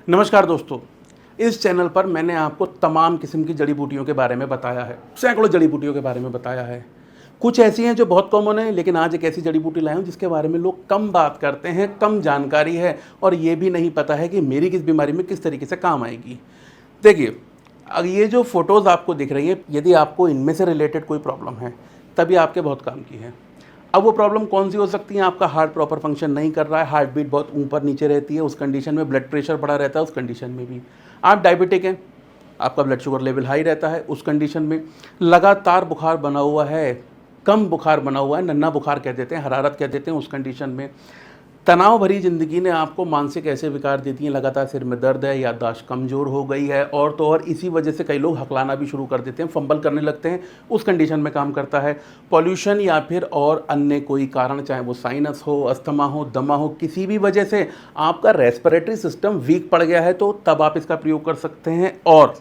नमस्कार दोस्तों, इस चैनल पर मैंने आपको तमाम किस्म की जड़ी बूटियों के बारे में बताया है, सैकड़ों जड़ी बूटियों के बारे में बताया है। कुछ ऐसी हैं जो बहुत कॉमन है, लेकिन आज एक ऐसी जड़ी बूटी लाया हूँ जिसके बारे में लोग कम बात करते हैं, कम जानकारी है और ये भी नहीं पता है कि मेरी किस बीमारी में किस तरीके से काम आएगी। देखिए, अब ये जो फ़ोटोज़ आपको दिख रही हैं, यदि आपको इनमें से रिलेटेड कोई प्रॉब्लम है, तभी आपके बहुत काम की है। अब वो प्रॉब्लम कौन सी हो सकती है? आपका हार्ट प्रॉपर फंक्शन नहीं कर रहा है, हार्ट बीट बहुत ऊपर नीचे रहती है, उस कंडीशन में ब्लड प्रेशर बढ़ा रहता है, उस कंडीशन में भी आप डायबिटिक हैं, आपका ब्लड शुगर लेवल हाई रहता है, उस कंडीशन में लगातार बुखार बना हुआ है, कम बुखार बना हुआ है, नन्हा बुखार कह देते हैं, हरारत कह देते हैं, उस कंडीशन में तनाव भरी ज़िंदगी ने आपको मानसिक ऐसे विकार दे दिए, लगातार सिर में दर्द है, याददाश्त कमज़ोर हो गई है, और तो और इसी वजह से कई लोग हकलाना भी शुरू कर देते हैं, फंबल करने लगते हैं, उस कंडीशन में काम करता है। पॉल्यूशन या फिर और अन्य कोई कारण, चाहे वो साइनस हो, अस्थमा हो, दमा हो, किसी भी वजह से आपका रेस्पिरेटरी सिस्टम वीक पड़ गया है, तो तब आप इसका प्रयोग कर सकते हैं। और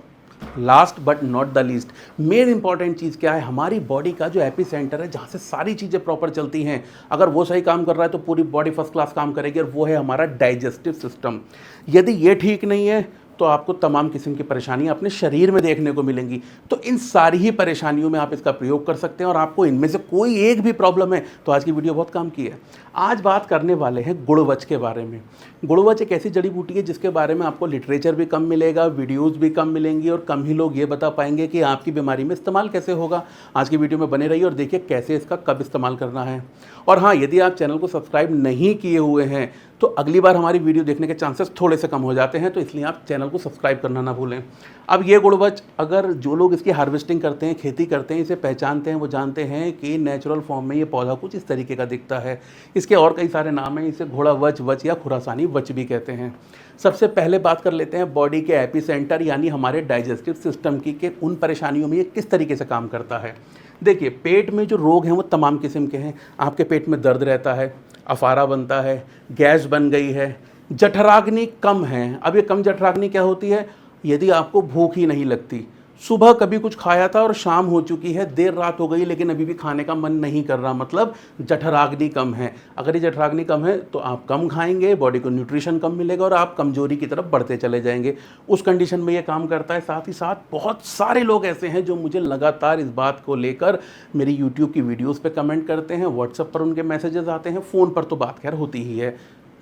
last but not the least, main important चीज़ क्या है? हमारी बॉडी का जो एपी सेंटर है, जहाँ से सारी चीज़ें प्रॉपर चलती हैं, अगर वो सही काम कर रहा है तो पूरी बॉडी फर्स्ट क्लास काम करेगी, और वो है हमारा डाइजेस्टिव सिस्टम। यदि ये ठीक नहीं है तो आपको तमाम किस्म की परेशानियां अपने शरीर में देखने को मिलेंगी। तो इन सारी ही परेशानियों में आप इसका प्रयोग कर सकते हैं, और आपको इनमें से कोई एक भी प्रॉब्लम है तो आज की वीडियो बहुत काम की है। आज बात करने वाले हैं गुड़वच के बारे में। गुड़वच एक ऐसी जड़ी बूटी है जिसके बारे में आपको लिटरेचर भी कम मिलेगा, वीडियोज़ भी कम मिलेंगी, और कम ही लोग ये बता पाएंगे कि आपकी बीमारी में इस्तेमाल कैसे होगा। आज की वीडियो में बने रहिए और देखिए कैसे इसका कब इस्तेमाल करना है। और हाँ, यदि आप चैनल को सब्सक्राइब नहीं किए हुए हैं तो अगली बार हमारी वीडियो देखने के चांसेस थोड़े से कम हो जाते हैं, तो इसलिए आप चैनल को सब्सक्राइब करना ना भूलें। अब ये गुड़वच, अगर जो लोग इसकी हार्वेस्टिंग करते हैं, खेती करते हैं, इसे पहचानते हैं, वो जानते हैं कि नेचुरल फॉर्म में ये पौधा कुछ इस तरीके का दिखता है। इसके और कई सारे नाम हैं, इसे घोड़ा वच, वच या खुरासानी वच भी कहते हैं। सबसे पहले बात कर लेते हैं बॉडी के एपी सेंटर यानी हमारे डाइजेस्टिव सिस्टम की, कि उन परेशानियों में ये किस तरीके से काम करता है। देखिए, पेट में जो रोग हैं वो तमाम किस्म के हैं। आपके पेट में दर्द रहता है, अफारा बनता है, गैस बन गई है, जठराग्नि कम है। अब ये कम जठराग्नि क्या होती है? यदि आपको भूख ही नहीं लगती, सुबह कभी कुछ खाया था और शाम हो चुकी है, देर रात हो गई, लेकिन अभी भी खाने का मन नहीं कर रहा, मतलब जठराग्नि कम है। अगर ये जठराग्नि कम है तो आप कम खाएंगे, बॉडी को न्यूट्रिशन कम मिलेगा और आप कमजोरी की तरफ बढ़ते चले जाएंगे। उस कंडीशन में ये काम करता है। साथ ही साथ बहुत सारे लोग ऐसे हैं जो मुझे लगातार इस बात को लेकर मेरी यूट्यूब की वीडियोज़ पर कमेंट करते हैं, व्हाट्सएप पर उनके मैसेजेस आते हैं, फ़ोन पर तो बात खैर होती ही है।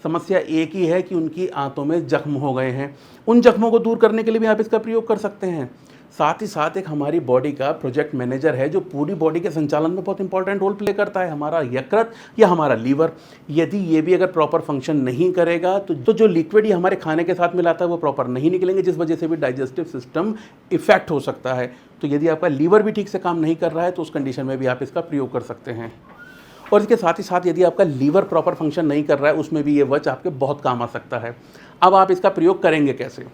समस्या एक ही है कि उनकी आंतों में जख्म हो गए हैं। उन जख्मों को दूर करने के लिए भी आप इसका प्रयोग कर सकते हैं। साथ ही साथ एक हमारी बॉडी का प्रोजेक्ट मैनेजर है जो पूरी बॉडी के संचालन में बहुत इंपॉर्टेंट रोल प्ले करता है, हमारा यकृत या हमारा लीवर। यदि ये भी अगर प्रॉपर फंक्शन नहीं करेगा तो जो लिक्विड ये हमारे खाने के साथ मिलाता है वो प्रॉपर नहीं निकलेंगे, जिस वजह से भी डाइजेस्टिव सिस्टम इफेक्ट हो सकता है। तो यदि आपका लीवर भी ठीक से काम नहीं कर रहा है तो उस कंडीशन में भी आप इसका प्रयोग कर सकते हैं। और इसके साथ ही साथ यदि आपका लीवर प्रॉपर फंक्शन नहीं कर रहा है, उसमें भी ये वच आपके बहुत काम आ सकता है। अब आप इसका प्रयोग करेंगे कैसे?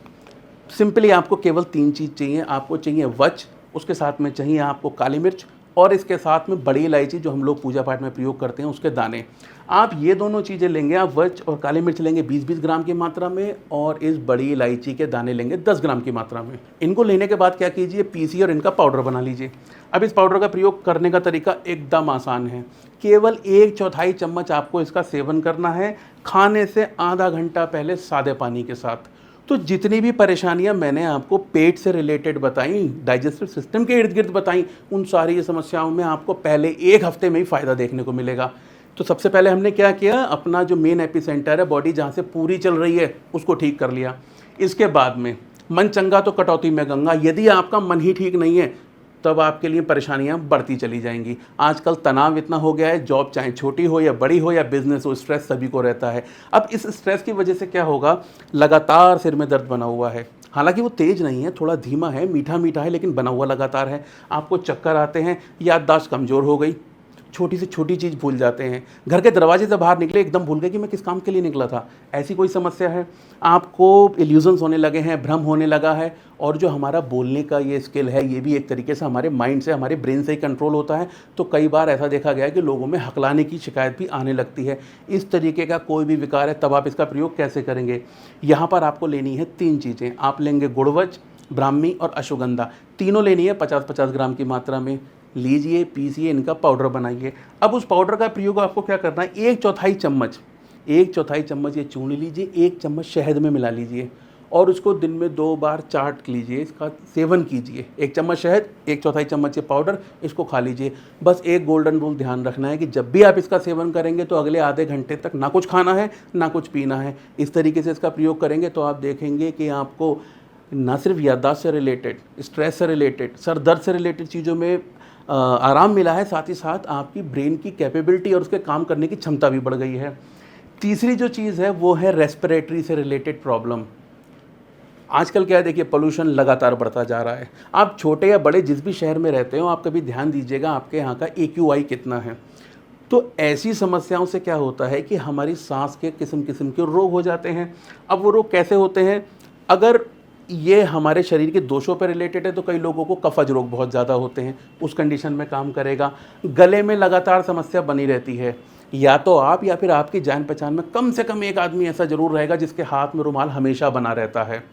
सिंपली आपको केवल 3 चीज़ चाहिए। आपको चाहिए वच, उसके साथ में चाहिए आपको काली मिर्च, और इसके साथ में बड़ी इलायची जो हम लोग पूजा पाठ में प्रयोग करते हैं उसके दाने। आप ये दोनों चीज़ें लेंगे, आप वच और काली मिर्च लेंगे 20-20 ग्राम की मात्रा में, और इस बड़ी इलायची के दाने लेंगे 10 ग्राम की मात्रा में। इनको लेने के बाद क्या कीजिए, पीसिए और इनका पाउडर बना लीजिए। अब इस पाउडर का प्रयोग करने का तरीका एकदम आसान है। केवल 1/4 चम्मच आपको इसका सेवन करना है खाने से आधा घंटा पहले सादे पानी के साथ। तो जितनी भी परेशानियां मैंने आपको पेट से रिलेटेड बताई, डाइजेस्टिव सिस्टम के इर्द गिर्द बताई, उन सारी समस्याओं में आपको पहले 1 हफ्ते में ही फ़ायदा देखने को मिलेगा। तो सबसे पहले हमने क्या किया, अपना जो मेन एपी सेंटर है, बॉडी जहाँ से पूरी चल रही है, उसको ठीक कर लिया। इसके बाद में मन चंगा तो कटौती में गंगा। यदि आपका मन ही ठीक नहीं है तब आपके लिए परेशानियां बढ़ती चली जाएंगी। आजकल तनाव इतना हो गया है, जॉब चाहे छोटी हो या बड़ी हो या बिजनेस हो, स्ट्रेस सभी को रहता है। अब इस स्ट्रेस की वजह से क्या होगा, लगातार सिर में दर्द बना हुआ है। हालांकि वो तेज़ नहीं है, थोड़ा धीमा है, मीठा मीठा है, लेकिन बना हुआ लगातार है। आपको चक्कर आते हैं, याददाश्त कमज़ोर हो गई, छोटी से छोटी चीज़ भूल जाते हैं, घर के दरवाजे से बाहर निकले एकदम भूल गए कि मैं किस काम के लिए निकला था। ऐसी कोई समस्या है? आपको इल्यूजन्स होने लगे हैं, भ्रम होने लगा है, और जो हमारा बोलने का ये स्किल है ये भी एक तरीके से हमारे माइंड से, हमारे ब्रेन से ही कंट्रोल होता है। तो कई बार ऐसा देखा गया है कि लोगों में हकलाने की शिकायत भी आने लगती है। इस तरीके का कोई भी विकार है, तब आप इसका प्रयोग कैसे करेंगे? यहाँ पर आपको लेनी है 3 चीज़ें। आप लेंगे गुड़वच, ब्राह्मी और अश्वगंधा, तीनों लेनी है 50-50 ग्राम की मात्रा में। लीजिए, पीसिए, इनका पाउडर बनाइए। अब उस पाउडर का प्रयोग आपको क्या करना है, 1/4 चम्मच ये चूर्ण लीजिए, 1 चम्मच शहद में मिला लीजिए, और उसको दिन में 2 बार चाट लीजिए, इसका सेवन कीजिए। 1 चम्मच शहद, 1/4 चम्मच ये पाउडर, इसको खा लीजिए। बस एक गोल्डन रूल ध्यान रखना है कि जब भी आप इसका सेवन करेंगे तो अगले आधे घंटे तक ना कुछ खाना है ना कुछ पीना है। इस तरीके से इसका प्रयोग करेंगे तो आप देखेंगे कि आपको ना सिर्फ याददाश्त से रिलेटेड, स्ट्रेस से रिलेटेड, सर दर्द से रिलेटेड चीज़ों में आराम मिला है, साथ ही साथ आपकी ब्रेन की कैपेबिलिटी और उसके काम करने की क्षमता भी बढ़ गई है। तीसरी जो चीज़ है वो है रेस्पिरेटरी से रिलेटेड प्रॉब्लम। आजकल क्या है, देखिए पोल्यूशन लगातार बढ़ता जा रहा है। आप छोटे या बड़े जिस भी शहर में रहते हो, आप कभी ध्यान दीजिएगा आपके यहाँ का AQI कितना है। तो ऐसी समस्याओं से क्या होता है कि हमारी सांस के किस्म किस्म के रोग हो जाते हैं। अब वो रोग कैसे होते हैं, अगर ये हमारे शरीर के दोषों पर रिलेटेड है तो कई लोगों को कफज रोग बहुत ज़्यादा होते हैं, उस कंडीशन में काम करेगा। गले में लगातार समस्या बनी रहती है, या तो आप या फिर आपकी जान पहचान में कम से कम एक आदमी ऐसा जरूर रहेगा जिसके हाथ में रुमाल हमेशा बना रहता है।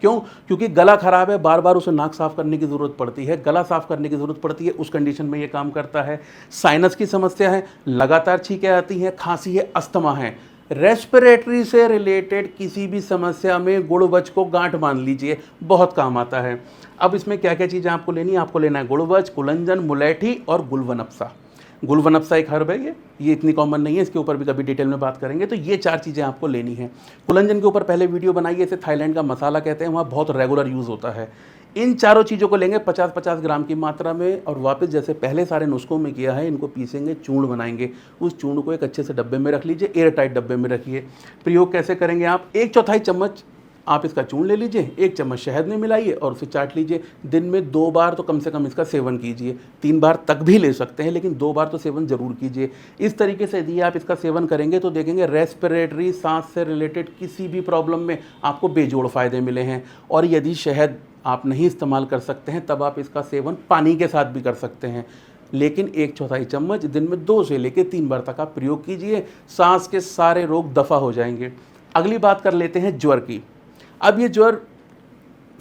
क्यों? क्योंकि गला खराब है, बार बार उसे नाक साफ करने की ज़रूरत पड़ती है, गला साफ करने की ज़रूरत पड़ती है, उस कंडीशन में ये काम करता है। साइनस की समस्या है, लगातार छींकें आती हैं, खांसी है, अस्थमा है। रेस्पिरेटरी से रिलेटेड किसी भी समस्या में गुड़वच को गांठ मान लीजिए, बहुत काम आता है। अब इसमें क्या क्या चीज़ें आपको लेनी है, आपको लेना है गुड़वच, कुलंजन, मुलेठी और गुलवनप्सा। गुलवनप्सा एक हर्ब है, ये इतनी कॉमन नहीं है, इसके ऊपर भी कभी डिटेल में बात करेंगे। तो ये 4 चीज़ें आपको लेनी है। कुलंजन के ऊपर पहले वीडियो बनाइए, इसे थाईलैंड का मसाला कहते हैं, वहाँ बहुत रेगुलर यूज़ होता है। इन चारों चीज़ों को लेंगे 50-50 ग्राम की मात्रा में, और वापस जैसे पहले सारे नुस्खों में किया है, इनको पीसेंगे, चूर्ण बनाएंगे। उस चूर्ण को एक अच्छे से डब्बे में रख लीजिए, एयर टाइट डब्बे में रखिए। प्रयोग कैसे करेंगे आप, 1/4 चम्मच आप इसका चूर्ण ले लीजिए, 1 चम्मच शहद में मिलाइए और उसे चाट लीजिए। दिन में 2 बार तो कम से कम इसका सेवन कीजिए, 3 बार तक भी ले सकते हैं, लेकिन 2 बार तो सेवन जरूर कीजिए। इस तरीके से यदि आप इसका सेवन करेंगे तो देखेंगे रेस्पिरेटरी, सांस से रिलेटेड किसी भी प्रॉब्लम में आपको बेजोड़ फ़ायदे मिले हैं। और यदि शहद आप नहीं इस्तेमाल कर सकते हैं तब आप इसका सेवन पानी के साथ भी कर सकते हैं, लेकिन 1/4 चम्मच दिन में 2 से लेकर 3 बार तक आप प्रयोग कीजिए, सांस के सारे रोग दफ़ा हो जाएंगे। अगली बात कर लेते हैं ज्वर की। अब ये ज्वर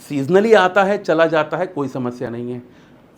सीजनली आता है, चला जाता है, कोई समस्या नहीं है।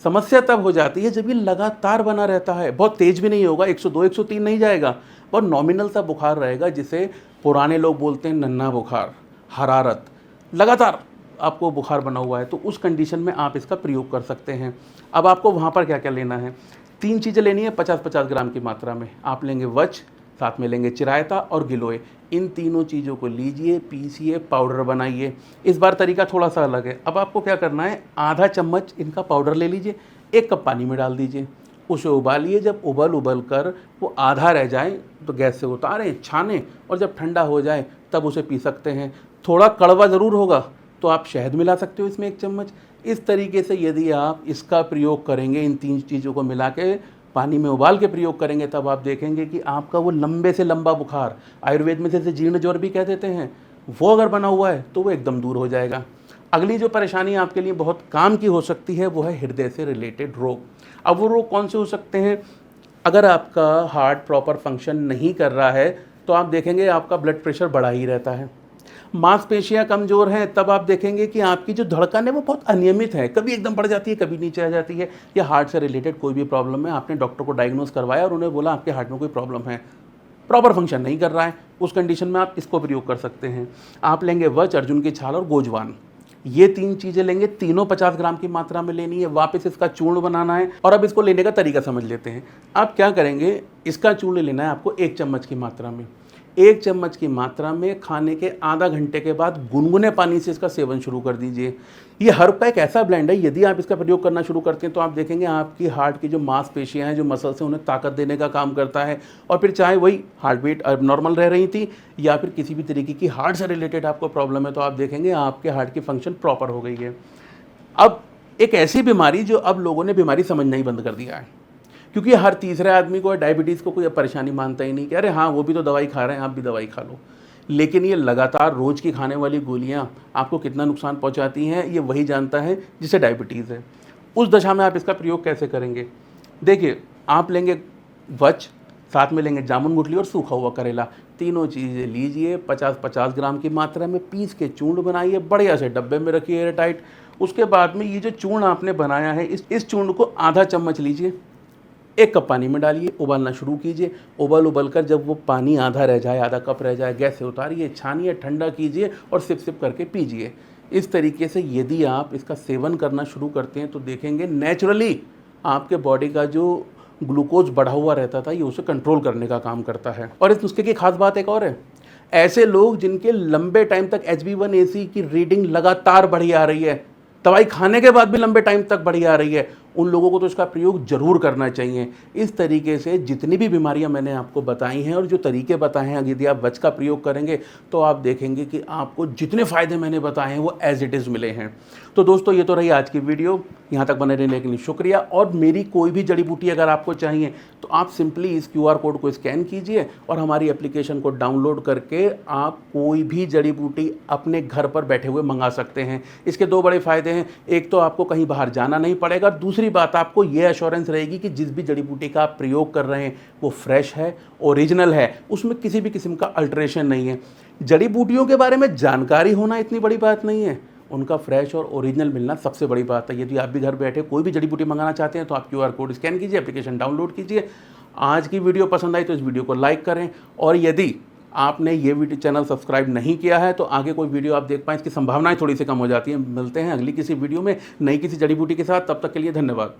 समस्या तब हो जाती है जब ये लगातार बना रहता है। बहुत तेज़ भी नहीं होगा, 102 103 नहीं जाएगा, और नॉमिनल सा बुखार रहेगा, जिसे पुराने लोग बोलते हैं नन्हा बुखार, हरारत, लगातार आपको बुखार बना हुआ है, तो उस कंडीशन में आप इसका प्रयोग कर सकते हैं। अब आपको वहाँ पर क्या क्या लेना है, 3 चीज़ें लेनी है 50-50 ग्राम की मात्रा में। आप लेंगे वच, साथ में लेंगे चिरायता और गिलोय। इन तीनों चीज़ों को लीजिए, पीसिए, पाउडर बनाइए। इस बार तरीका थोड़ा सा अलग है। अब आपको क्या करना है, आधा चम्मच इनका पाउडर ले लीजिए, 1 कप पानी में डाल दीजिए, उसे उबालिए। जब उबल कर वो आधा रह जाए तो गैस से उतारें, छानें, और जब ठंडा हो जाए तब उसे पी सकते हैं। थोड़ा कड़वा ज़रूर होगा तो आप शहद मिला सकते हो इसमें 1 चम्मच। इस तरीके से यदि आप इसका प्रयोग करेंगे, इन 3 चीज़ों को मिला के पानी में उबाल के प्रयोग करेंगे, तब आप देखेंगे कि आपका वो लंबे से लंबा बुखार, आयुर्वेद में जैसे जीर्ण ज्वर भी कह देते हैं, वो अगर बना हुआ है तो वो एकदम दूर हो जाएगा। अगली जो परेशानी आपके लिए बहुत काम की हो सकती है वो है हृदय से रिलेटेड रोग। अब वो रोग कौन से हो सकते हैं, अगर आपका हार्ट प्रॉपर फंक्शन नहीं कर रहा है तो आप देखेंगे आपका ब्लड प्रेशर बढ़ा ही रहता है। मांसपेशियां कमज़ोर हैं, तब आप देखेंगे कि आपकी जो धड़कन है वो बहुत अनियमित है, कभी एकदम बढ़ जाती है, कभी नीचे आ जाती है। या हार्ट से रिलेटेड कोई भी प्रॉब्लम है, आपने डॉक्टर को डायग्नोज करवाया और उन्हें बोला आपके हार्ट में कोई प्रॉब्लम है, प्रॉपर फंक्शन नहीं कर रहा है, उस कंडीशन में आप इसको प्रयोग कर सकते हैं। आप लेंगे वच, अर्जुन की छाल और गोजवान। ये 3 चीज़ें लेंगे, तीनों 50 ग्राम की मात्रा में लेनी है। वापस इसका चूर्ण बनाना है, और अब इसको लेने का तरीका समझ लेते हैं। आप क्या करेंगे, इसका चूर्ण लेना है आपको 1 चम्मच की मात्रा में। 1 चम्मच की मात्रा में खाने के आधा घंटे के बाद गुनगुने पानी से इसका सेवन शुरू कर दीजिए। ये हर्ब का एक ऐसा ब्लेंड है, यदि आप इसका प्रयोग करना शुरू करते हैं तो आप देखेंगे आपकी हार्ट की जो मांसपेशियां हैं, जो मसल्स हैं, उन्हें ताकत देने का काम करता है। और फिर चाहे वही हार्ट बीट नॉर्मल रह रही थी या फिर किसी भी तरीके की हार्ट से रिलेटेड आपको प्रॉब्लम है, तो आप देखेंगे आपके हार्ट की फंक्शन प्रॉपर हो गई है। अब एक ऐसी बीमारी जो अब लोगों ने बीमारी समझना ही बंद कर दिया है, क्योंकि हर तीसरे आदमी को डायबिटीज़ को कोई परेशानी मानता ही नहीं कि अरे हाँ वो भी तो दवाई खा रहे हैं, आप भी दवाई खा लो। लेकिन ये लगातार रोज़ की खाने वाली गोलियाँ आपको कितना नुकसान पहुँचाती हैं, ये वही जानता है जिसे डायबिटीज़ है। उस दशा में आप इसका प्रयोग कैसे करेंगे, देखिए आप लेंगे वच, साथ में लेंगे जामुन गुठली और सूखा हुआ करेला। तीनों चीज़ें लीजिए, 50-50 ग्राम की मात्रा में पीस के चूर्ण बनाइए, बढ़िया से डब्बे में रखिए एयर टाइट। उसके बाद में ये जो चूर्ण आपने बनाया है, इस चूर्ण को आधा चम्मच लीजिए, 1 कप पानी में डालिए, उबालना शुरू कीजिए। उबल कर जब वो पानी आधा रह जाए, आधा कप रह जाए, गैस से उतारिए, छानिए, ठंडा कीजिए और सिप सिप करके पीजिए। इस तरीके से यदि आप इसका सेवन करना शुरू करते हैं तो देखेंगे नेचुरली आपके बॉडी का जो ग्लूकोज बढ़ा हुआ रहता था ये उसे कंट्रोल करने का काम करता है। और इस नुस्खे की खास बात एक और है, ऐसे लोग जिनके लंबे टाइम तक HbA1c की रीडिंग लगातार बढ़ी आ रही है, दवाई खाने के बाद भी लंबे टाइम तक बढ़ी आ रही है, उन लोगों को तो इसका प्रयोग जरूर करना चाहिए। इस तरीके से जितनी भी बीमारियां मैंने आपको बताई हैं और जो तरीके बताए हैं, यदि आप वच का प्रयोग करेंगे तो आप देखेंगे कि आपको जितने फ़ायदे मैंने बताए हैं वो एज इट इज़ मिले हैं। तो दोस्तों ये तो रही आज की वीडियो, यहाँ तक बने रहने के लिए शुक्रिया। और मेरी कोई भी जड़ी बूटी अगर आपको चाहिए तो आप सिंपली इस QR कोड को स्कैन कीजिए और हमारी एप्लीकेशन को डाउनलोड करके आप कोई भी जड़ी बूटी अपने घर पर बैठे हुए मंगा सकते हैं। इसके 2 बड़े फ़ायदे हैं, एक तो आपको कहीं बाहर जाना नहीं पड़ेगा, दूसरी बात आपको ये एश्योरेंस रहेगी कि जिस भी जड़ी बूटी का आप प्रयोग कर रहे हैं वो फ्रेश है, ओरिजिनल है, उसमें किसी भी किस्म का अल्ट्रेशन नहीं है। जड़ी बूटियों के बारे में जानकारी होना इतनी बड़ी बात नहीं है, उनका फ्रेश और ओरिजिनल मिलना सबसे बड़ी बात है। यदि आप भी घर बैठे कोई भी जड़ी बूटी मंगाना चाहते हैं तो आप QR कोड स्कैन कीजिए, एप्लीकेशन डाउनलोड कीजिए। आज की वीडियो पसंद आई तो इस वीडियो को लाइक करें, और यदि आपने ये वीडियो चैनल सब्सक्राइब नहीं किया है तो आगे कोई वीडियो आप देख पाएँ, इसकी संभावनाएं थोड़ी सी कम हो जाती हैं। मिलते हैं अगली किसी वीडियो में नई किसी जड़ी बूटी के साथ, तब तक के लिए धन्यवाद।